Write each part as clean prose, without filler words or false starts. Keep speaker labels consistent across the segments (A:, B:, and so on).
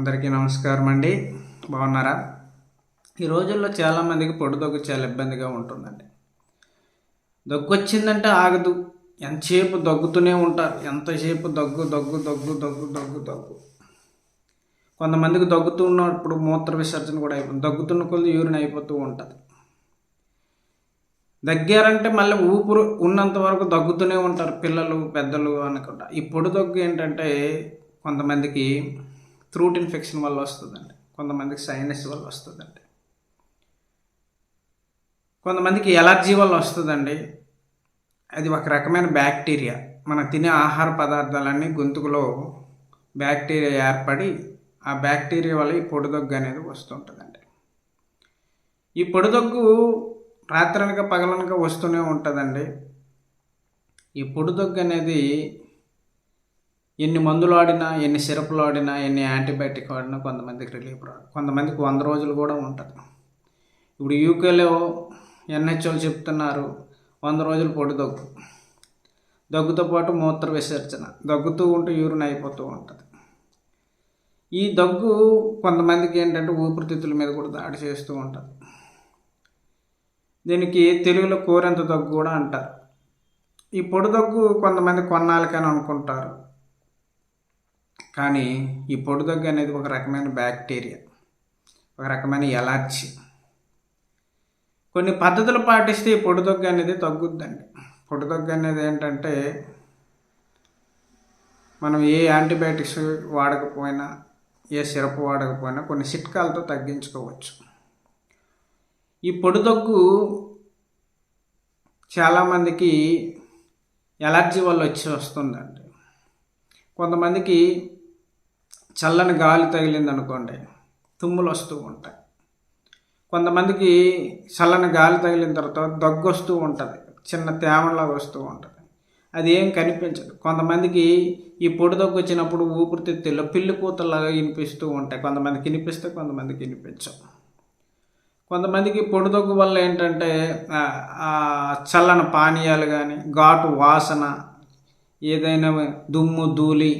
A: అందరికీ నమస్కారం అండి. బాగున్నారా? ఈ రోజుల్లో చాలామందికి పొడి దగ్గు చాలా ఇబ్బందిగా ఉంటుందండి. దగ్గు వచ్చిందంటే ఆగదు. ఎంతసేపు దగ్గుతూనే ఉంటారు. ఎంతసేపు దగ్గు దగ్గు దగ్గు దగ్గు దగ్గు దగ్గు. కొంతమందికి దగ్గుతున్నప్పుడు మూత్ర విసర్జన కూడా అయిపోతుంది. దగ్గుతున్న కొద్ది యూరిన్ అయిపోతూ ఉంటుంది. దగ్గారంటే మళ్ళీ ఊపిరి ఉన్నంత వరకు దగ్గుతూనే ఉంటారు పిల్లలు పెద్దలు అనుకుంటా. ఈ పొడి దగ్గు ఏంటంటే కొంతమందికి థ్రోట్ ఇన్ఫెక్షన్ వల్ల వస్తుందండి, కొంతమందికి సైనస్ వల్ల వస్తుందండి, కొంతమందికి ఎలర్జీ వల్ల వస్తుందండి. అది ఒక రకమైన బ్యాక్టీరియా. మనం తినే ఆహార పదార్థాలన్నీ గొంతుకులో బ్యాక్టీరియా ఏర్పడి ఆ బ్యాక్టీరియా వల్ల ఈ పొడి దగ్గు అనేది వస్తుంటుందండి. ఈ పొడి దగ్గు రాత్రనక పగలనక వస్తూనే ఉంటుందండి. ఈ పొడి దగ్గు అనేది ఎన్ని మందులు ఆడినా, ఎన్ని సిరప్లు ఆడినా, ఎన్ని యాంటీబయాటిక్ ఆడినా కొంతమందికి రిలీఫ్ రాదు. కొంతమందికి 100 రోజులు కూడా ఉంటుంది. ఇప్పుడు యూకేలో ఎన్హెచ్ఓలు చెప్తున్నారు 100 రోజులు పొడి దగ్గు, దగ్గుతో పాటు మూత్ర విసర్జన, దగ్గుతూ ఉంటూ యూరిన్ అయిపోతూ ఉంటుంది. ఈ దగ్గు కొంతమందికి ఏంటంటే ఊపిరితిత్తుల మీద కూడా దాడి చేస్తూ ఉంటుంది. దీనికి తెలుగులో కోరెంత దగ్గు కూడా అంటారు. ఈ పొడి దగ్గు కొంతమంది కొన్నాళ్ళకని అనుకుంటారు, కానీ ఈ పొడి దగ్గు అనేది ఒక రకమైన బ్యాక్టీరియా, ఒక రకమైన ఎలర్జీ. కొన్ని పద్ధతులు పాటిస్తే ఈ పొడి దగ్గు అనేది తగ్గుద్దండి. పొడి దగ్గు అనేది ఏంటంటే మనం ఏ యాంటీబయాటిక్స్ వాడకపోయినా, ఏ సిరప్ వాడకపోయినా కొన్ని చిట్కాలతో తగ్గించుకోవచ్చు. ఈ పొడి దగ్గు చాలామందికి ఎలర్జీ వల్ల వస్తుందండి. కొంతమందికి చల్లని గాలి తగిలింది అనుకోండి తుమ్ములు వస్తూ ఉంటాయి. కొంతమందికి చల్లని గాలి తగిలిన తర్వాత దగ్గు వస్తూ ఉంటుంది, చిన్న తేమలాగా వస్తూ ఉంటుంది, అది ఏం కనిపించదు. కొంతమందికి ఈ పొడి దగ్గు వచ్చినప్పుడు ఊపిరితిత్తుల్లో పిల్లి కూతల్లాగా వినిపిస్తూ ఉంటాయి. కొంతమందికి వినిపిస్తే కొంతమందికి వినిపించవు. కొంతమందికి పొడి దగ్గు వల్ల ఏంటంటే చల్లని పానీయాలు కానీ, ఘాటు వాసన, ఏదైనా దుమ్ము ధూళి,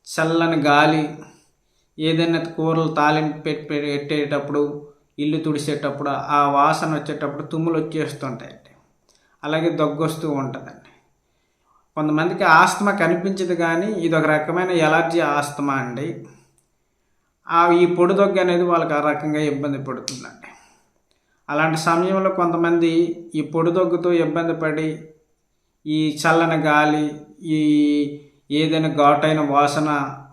A: చల్లని గాలి, ఏదైనా కూరలు తాలింపు పెట్టేటప్పుడు, ఇల్లు తుడిసేటప్పుడు ఆ వాసన వచ్చేటప్పుడు తుమ్ములు వచ్చేస్తుంటాయండి. అలాగే దగ్గు వస్తూ ఉంటుందండి. కొంతమందికి ఆస్తమా కనిపించదు, కానీ ఇది ఒక రకమైన ఎలర్జీ ఆస్తమా అండి. ఈ పొడి దగ్గు అనేది వాళ్ళకి ఆ రకంగా ఇబ్బంది పడుతుందండి. అలాంటి సమయంలో కొంతమంది ఈ పొడి దగ్గుతో ఇబ్బంది పడి ఈ చల్లని గాలి, ఈ ఏదైనా ఘాటైన వాసన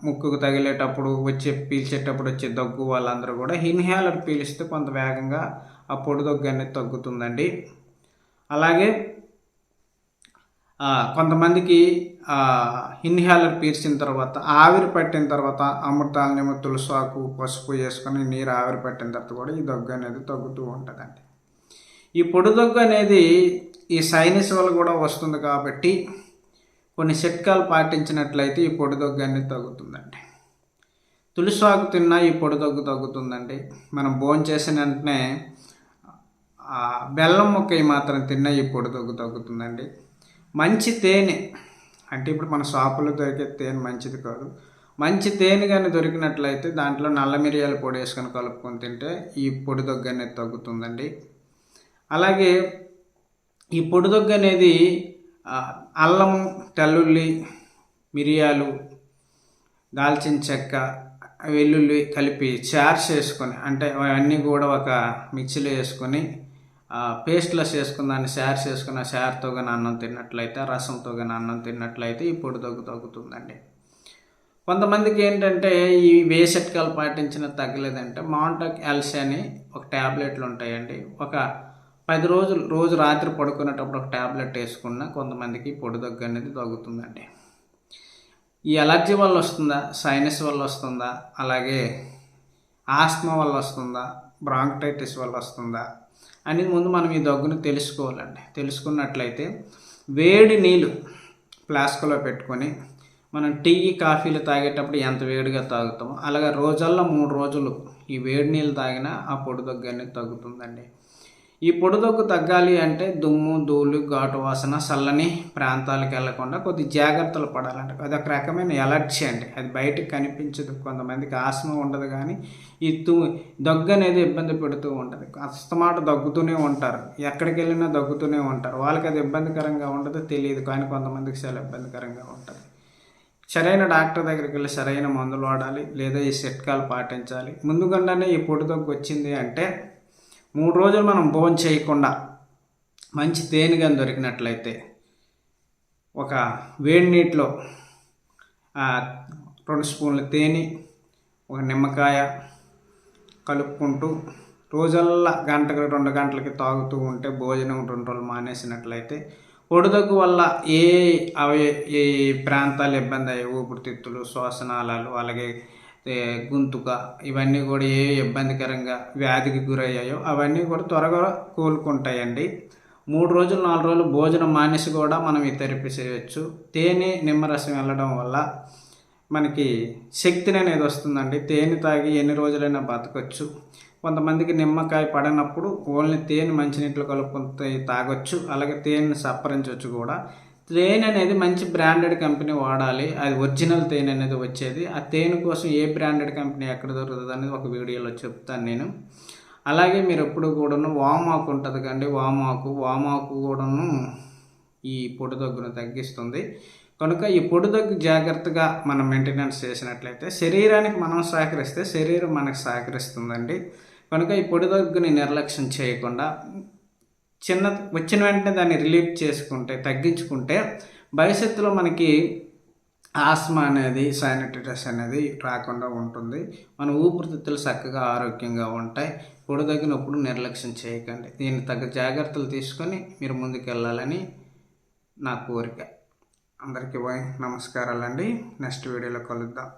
A: ముక్కుకు తగిలేటప్పుడు పీల్చేటప్పుడు వచ్చే దగ్గు వాళ్ళందరూ కూడా ఇన్హేలర్ పీలిస్తే కొంత వేగంగా ఆ పొడి దగ్గు అనేది తగ్గుతుందండి. అలాగే కొంతమందికి ఇన్హేలర్ పీల్చిన తర్వాత ఆవిరి పట్టిన తర్వాత అమృతాలనేమో తులసాకు పసుపు వేసుకొని నీరు ఆవిరి పట్టిన తర్వాత కూడా ఈ దగ్గు అనేది తగ్గుతూ ఉంటుందండి. ఈ పొడి దగ్గు అనేది ఈ సైనస్ వల్ల కూడా వస్తుంది కాబట్టి కొన్ని చిట్కాలు పాటించినట్లయితే ఈ పొడి దగ్గు అనేది తగ్గుతుందండి. తులసాకు తిన్నా ఈ పొడి దగ్గు తగ్గుతుందండి. మనం భోంచేసిన వెంటనే బెల్లం ముక్క మాత్రం తిన్నా ఈ పొడి దగ్గు తగ్గుతుందండి. మంచి తేనె, అంటే ఇప్పుడు మన షాపులో దొరికే తేనె మంచిది కాదు, మంచి తేనె కానీ దొరికినట్లయితే దాంట్లో నల్ల మిరియాల పొడి వేసుకొని కలుపుకొని తింటే ఈ పొడి దగ్గు అనేది తగ్గుతుందండి. అలాగే ఈ పొడి దగ్గు అనేది అల్లం, తెల్లుల్లి, మిరియాలు, దాల్చిన చెక్క, వెల్లుల్లి కలిపి చారు చేసుకొని, అంటే అవన్నీ కూడా ఒక మిక్సీలో వేసుకొని పేస్ట్లో చేసుకుని దాన్ని షేర్ చేసుకుని ఆ షేర్తో కానీ అన్నం తిన్నట్లయితే, రసంతో కానీ అన్నం తిన్నట్లయితే ఈ పొడి దగ్గు తగ్గుతుందండి. కొంతమందికి ఏంటంటే ఈ చిట్కాలు పాటించిన తగ్గలేదంటే మాంటాక్ ఎల్సీ అని ఒక ట్యాబ్లెట్లు ఉంటాయండి. ఒక 10 రోజులు రోజు రాత్రి పడుకునేటప్పుడు ఒక ట్యాబ్లెట్ వేసుకున్నా కొంతమందికి పొడి దగ్గు అనేది తగ్గుతుందండి. ఈ ఎలర్జీ వల్ల వస్తుందా, సైనస్ వల్ల వస్తుందా, అలాగే ఆస్తమా వల్ల వస్తుందా, బ్రాంకైటిస్ వల్ల వస్తుందా అనేది ముందు మనం ఈ దగ్గును తెలుసుకోవాలండి. తెలుసుకున్నట్లయితే వేడి నీళ్ళు ఫ్లాస్క్లో పెట్టుకొని మనం టీ కాఫీలు తాగేటప్పుడు ఎంత వేడిగా తాగుతామో అలాగే రోజల్లో 3 రోజులు ఈ వేడి నీళ్ళు తాగినా ఆ పొడి దగ్గు అనేది తగ్గుతుందండి. ఈ పొడి దగ్గు తగ్గాలి అంటే దుమ్ము ధూళి ఘాటు వాసన చల్లని ప్రాంతాలకు వెళ్లకుండా కొద్ది జాగ్రత్తలు పడాలంట. అది ఒక రకమైన ఎలర్జీ అండి. అది బయటకు కనిపించదు. కొంతమందికి ఆస్మా ఉండదు, కానీ ఈ దగ్గు అనేది ఇబ్బంది పెడుతూ ఉంటుంది. అస్తమాట దగ్గుతూనే ఉంటారు, ఎక్కడికి వెళ్ళినా దగ్గుతూనే ఉంటారు. వాళ్ళకి అది ఇబ్బందికరంగా ఉండదు, తెలియదు, కానీ కొంతమందికి చాలా ఇబ్బందికరంగా ఉంటుంది. సరైన డాక్టర్ దగ్గరికి వెళ్ళి సరైన మందులు వాడాలి, లేదా ఈ చిట్కాలు పాటించాలి. ముందుగానే ఈ పొడి దగ్గు వచ్చింది అంటే 3 రోజులు మనం భోజనం చేయకుండా మంచి తేనెగా దొరికినట్లయితే ఒక వేడి నీటిలో 2 స్పూన్ల తేనె, ఒక నిమ్మకాయ కలుపుకుంటూ రోజల్లా గంటకి 2 గంటలకి తాగుతూ ఉంటే, భోజనం 2 రోజులు మానేసినట్లయితే పొడి దగ్గు వల్ల ఏ ప్రాంతాలు ఇబ్బంది అయ్యాయి, ఊపిరితిత్తులు, శ్వాసనాళాలు, అలాగే గొంతుక, ఇవన్నీ కూడా ఏ ఇబ్బందికరంగా వ్యాధికి గురయ్యాయో అవన్నీ కూడా త్వరగా కోలుకుంటాయండి. 3 రోజులు 4 రోజులు భోజనం మానేసి కూడా మనం ఈ థెరపీ చేయవచ్చు. తేనె నిమ్మరసం వెళ్ళడం వల్ల మనకి శక్తిని అనేది వస్తుందండి. తేనె తాగి ఎన్ని రోజులైనా బతకచ్చు. కొంతమందికి నిమ్మకాయ పడనప్పుడు ఓన్లీ తేనె మంచినీటిలో కలుపుకుంటే తాగొచ్చు, అలాగే తేనెని సప్పరించవచ్చు కూడా. తేనె అనేది మంచి బ్రాండెడ్ కంపెనీ వాడాలి, అది ఒరిజినల్ తేనె అనేది వచ్చేది. ఆ తేనె కోసం ఏ బ్రాండెడ్ కంపెనీ ఎక్కడ దొరుకుతుంది అనేది ఒక వీడియోలో చెప్తాను నేను. అలాగే మీరు ఎప్పుడు కూడాను వామాకు ఉంటుంది కండి, వామాకు కూడాను ఈ పొడి దగ్గును తగ్గిస్తుంది. కనుక ఈ పొడి దగ్గు జాగ్రత్తగా మనం మెయింటెనెన్స్ చేసినట్లయితే శరీరానికి మనం సహకరిస్తే శరీరం మనకు సహకరిస్తుందండి. కనుక ఈ పొడి దగ్గుని నిర్లక్ష్యం చేయకుండా వచ్చిన వెంటనే దాన్ని రిలీఫ్ చేసుకుంటే, తగ్గించుకుంటే భవిష్యత్తులో మనకి ఆస్మా అనేది, సైనటిటిస్ అనేది రాకుండా ఉంటుంది. మన ఊపిరితిత్తులు చక్కగా ఆరోగ్యంగా ఉంటాయి. పొడి దగ్గినప్పుడు నిర్లక్ష్యం చేయకండి. దీన్ని తగ్గ జాగ్రత్తలు తీసుకొని మీరు ముందుకెళ్ళాలని నా కోరిక. అందరికీ నమస్కారాలండి. నెక్స్ట్ వీడియోలో కలుద్దాం.